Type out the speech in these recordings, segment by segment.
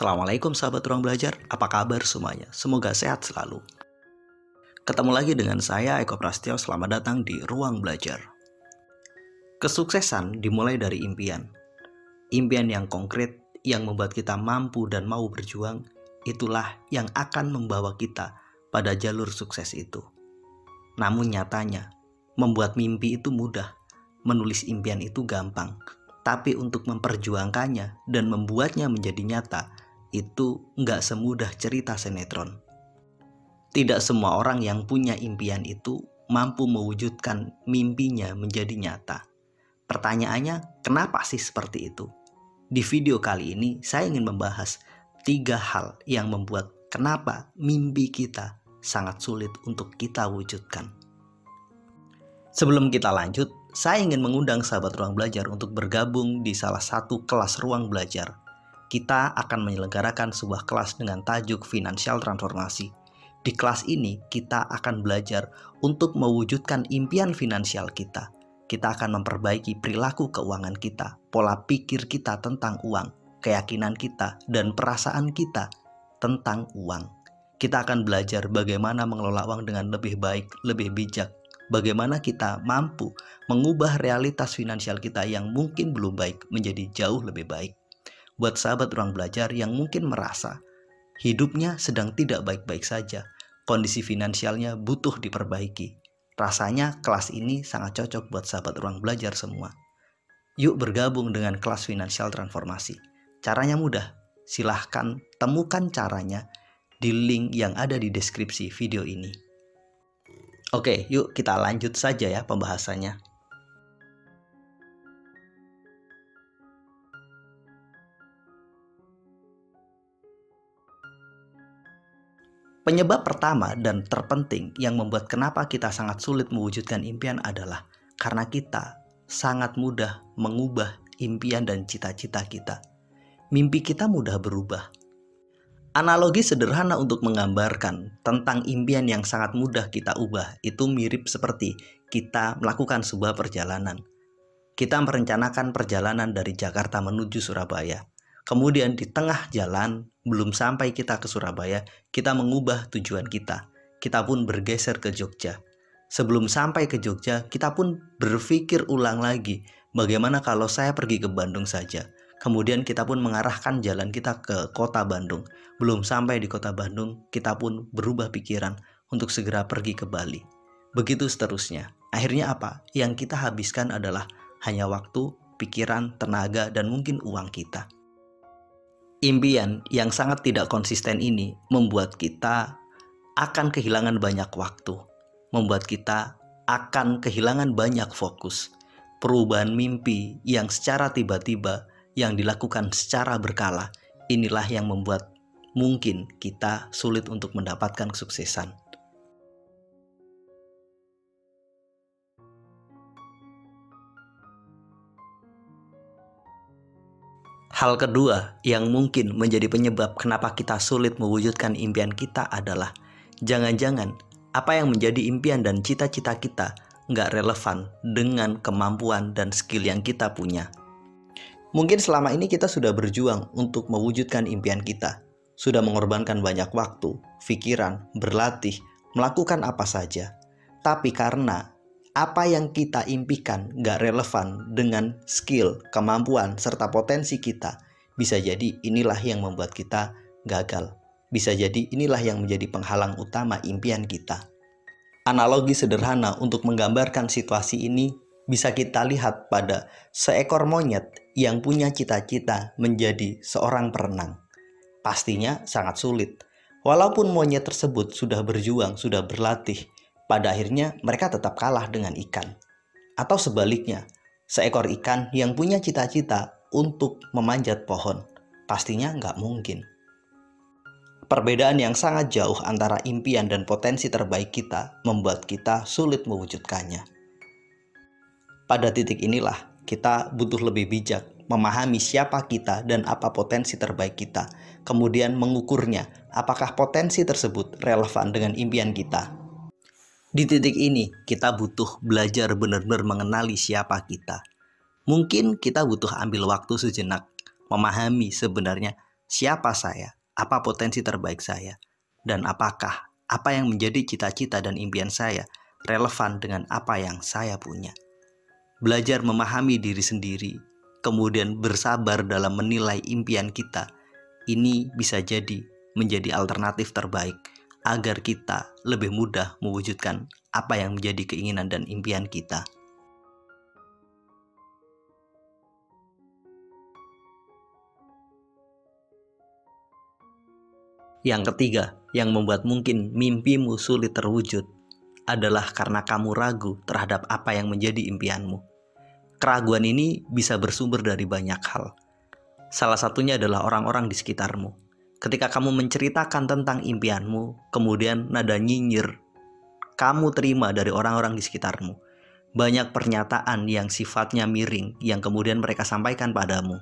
Assalamualaikum sahabat ruang belajar, apa kabar semuanya? Semoga sehat selalu. Ketemu lagi dengan saya Eko Prastyo, selamat datang di Ruang Belajar. Kesuksesan dimulai dari impian. Impian yang konkret, yang membuat kita mampu dan mau berjuang, itulah yang akan membawa kita pada jalur sukses itu. Namun nyatanya, membuat mimpi itu mudah, menulis impian itu gampang. Tapi untuk memperjuangkannya dan membuatnya menjadi nyata, itu nggak semudah cerita sinetron. Tidak semua orang yang punya impian itu mampu mewujudkan mimpinya menjadi nyata. Pertanyaannya, kenapa sih seperti itu? Di video kali ini, saya ingin membahas 3 hal yang membuat kenapa mimpi kita sangat sulit untuk kita wujudkan. Sebelum kita lanjut, saya ingin mengundang sahabat ruang belajar untuk bergabung di salah satu kelas ruang belajar. Kita akan menyelenggarakan sebuah kelas dengan tajuk Financial Transformasi. Di kelas ini, kita akan belajar untuk mewujudkan impian finansial kita. Kita akan memperbaiki perilaku keuangan kita, pola pikir kita tentang uang, keyakinan kita, dan perasaan kita tentang uang. Kita akan belajar bagaimana mengelola uang dengan lebih baik, lebih bijak. Bagaimana kita mampu mengubah realitas finansial kita yang mungkin belum baik menjadi jauh lebih baik. Buat sahabat ruang belajar yang mungkin merasa hidupnya sedang tidak baik-baik saja, kondisi finansialnya butuh diperbaiki. Rasanya kelas ini sangat cocok buat sahabat ruang belajar semua. Yuk bergabung dengan kelas Financial Transformasi. Caranya mudah, silahkan temukan caranya di link yang ada di deskripsi video ini. Oke, yuk kita lanjut saja ya pembahasannya. Penyebab pertama dan terpenting yang membuat kenapa kita sangat sulit mewujudkan impian adalah karena kita sangat mudah mengubah impian dan cita-cita kita. Mimpi kita mudah berubah. Analogi sederhana untuk menggambarkan tentang impian yang sangat mudah kita ubah itu mirip seperti kita melakukan sebuah perjalanan. Kita merencanakan perjalanan dari Jakarta menuju Surabaya. Kemudian di tengah jalan, belum sampai kita ke Surabaya, kita mengubah tujuan kita. Kita pun bergeser ke Jogja. Sebelum sampai ke Jogja, kita pun berpikir ulang lagi, bagaimana kalau saya pergi ke Bandung saja. Kemudian kita pun mengarahkan jalan kita ke kota Bandung. Belum sampai di kota Bandung, kita pun berubah pikiran untuk segera pergi ke Bali. Begitu seterusnya. Akhirnya apa? Yang kita habiskan adalah hanya waktu, pikiran, tenaga, dan mungkin uang kita. Impian yang sangat tidak konsisten ini membuat kita akan kehilangan banyak waktu. Membuat kita akan kehilangan banyak fokus. Perubahan mimpi yang secara tiba-tiba yang dilakukan secara berkala, inilah yang membuat mungkin kita sulit untuk mendapatkan kesuksesan. Hal kedua yang mungkin menjadi penyebab kenapa kita sulit mewujudkan impian kita adalah jangan-jangan apa yang menjadi impian dan cita-cita kita nggak relevan dengan kemampuan dan skill yang kita punya. Mungkin selama ini kita sudah berjuang untuk mewujudkan impian kita. Sudah mengorbankan banyak waktu, pikiran, berlatih, melakukan apa saja. Tapi karena apa yang kita impikan gak relevan dengan skill, kemampuan, serta potensi kita, bisa jadi inilah yang membuat kita gagal. Bisa jadi inilah yang menjadi penghalang utama impian kita. Analogi sederhana untuk menggambarkan situasi ini bisa kita lihat pada seekor monyet yang punya cita-cita menjadi seorang perenang. Pastinya sangat sulit. Walaupun monyet tersebut sudah berjuang, sudah berlatih, pada akhirnya mereka tetap kalah dengan ikan. Atau sebaliknya, seekor ikan yang punya cita-cita untuk memanjat pohon, pastinya nggak mungkin. Perbedaan yang sangat jauh antara impian dan potensi terbaik kita membuat kita sulit mewujudkannya. Pada titik inilah kita butuh lebih bijak, memahami siapa kita dan apa potensi terbaik kita, kemudian mengukurnya apakah potensi tersebut relevan dengan impian kita. Di titik ini kita butuh belajar benar-benar mengenali siapa kita. Mungkin kita butuh ambil waktu sejenak, memahami sebenarnya siapa saya, apa potensi terbaik saya, dan apakah apa yang menjadi cita-cita dan impian saya relevan dengan apa yang saya punya. Belajar memahami diri sendiri, kemudian bersabar dalam menilai impian kita, ini bisa jadi menjadi alternatif terbaik agar kita lebih mudah mewujudkan apa yang menjadi keinginan dan impian kita. Yang ketiga, yang membuat mungkin mimpimu sulit terwujud adalah karena kamu ragu terhadap apa yang menjadi impianmu. Keraguan ini bisa bersumber dari banyak hal. Salah satunya adalah orang-orang di sekitarmu. Ketika kamu menceritakan tentang impianmu, kemudian nada nyinyir kamu terima dari orang-orang di sekitarmu. Banyak pernyataan yang sifatnya miring yang kemudian mereka sampaikan padamu.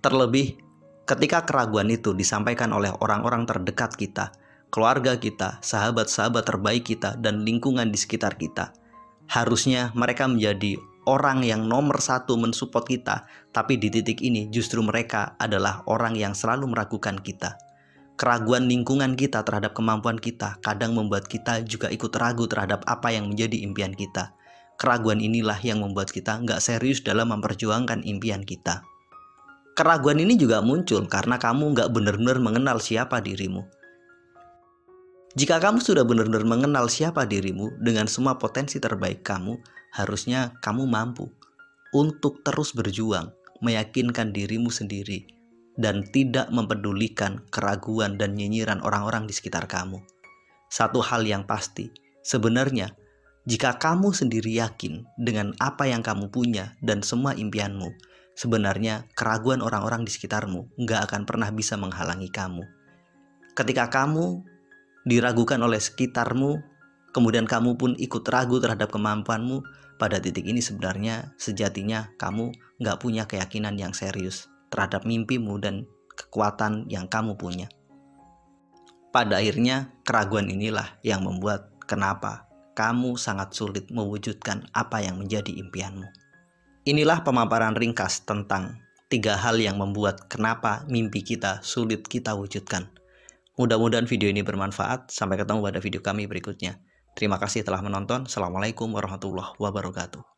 Terlebih, ketika keraguan itu disampaikan oleh orang-orang terdekat kita, keluarga kita, sahabat-sahabat terbaik kita, dan lingkungan di sekitar kita, harusnya mereka menjadi orang yang nomor satu mensupport kita, tapi di titik ini justru mereka adalah orang yang selalu meragukan kita. Keraguan lingkungan kita terhadap kemampuan kita kadang membuat kita juga ikut ragu terhadap apa yang menjadi impian kita. Keraguan inilah yang membuat kita nggak serius dalam memperjuangkan impian kita. Keraguan ini juga muncul karena kamu nggak benar-benar mengenal siapa dirimu. Jika kamu sudah benar-benar mengenal siapa dirimu dengan semua potensi terbaik kamu, harusnya kamu mampu untuk terus berjuang, meyakinkan dirimu sendiri, dan tidak mempedulikan keraguan dan nyinyiran orang-orang di sekitar kamu. Satu hal yang pasti, sebenarnya jika kamu sendiri yakin dengan apa yang kamu punya dan semua impianmu, sebenarnya keraguan orang-orang di sekitarmu nggak akan pernah bisa menghalangi kamu. Ketika kamu diragukan oleh sekitarmu, kemudian kamu pun ikut ragu terhadap kemampuanmu, pada titik ini sebenarnya sejatinya kamu nggak punya keyakinan yang serius terhadap mimpimu dan kekuatan yang kamu punya. Pada akhirnya keraguan inilah yang membuat kenapa kamu sangat sulit mewujudkan apa yang menjadi impianmu. Inilah pemaparan ringkas tentang 3 hal yang membuat kenapa mimpi kita sulit kita wujudkan. Mudah-mudahan video ini bermanfaat. Sampai ketemu pada video kami berikutnya. Terima kasih telah menonton. Assalamualaikum warahmatullahi wabarakatuh.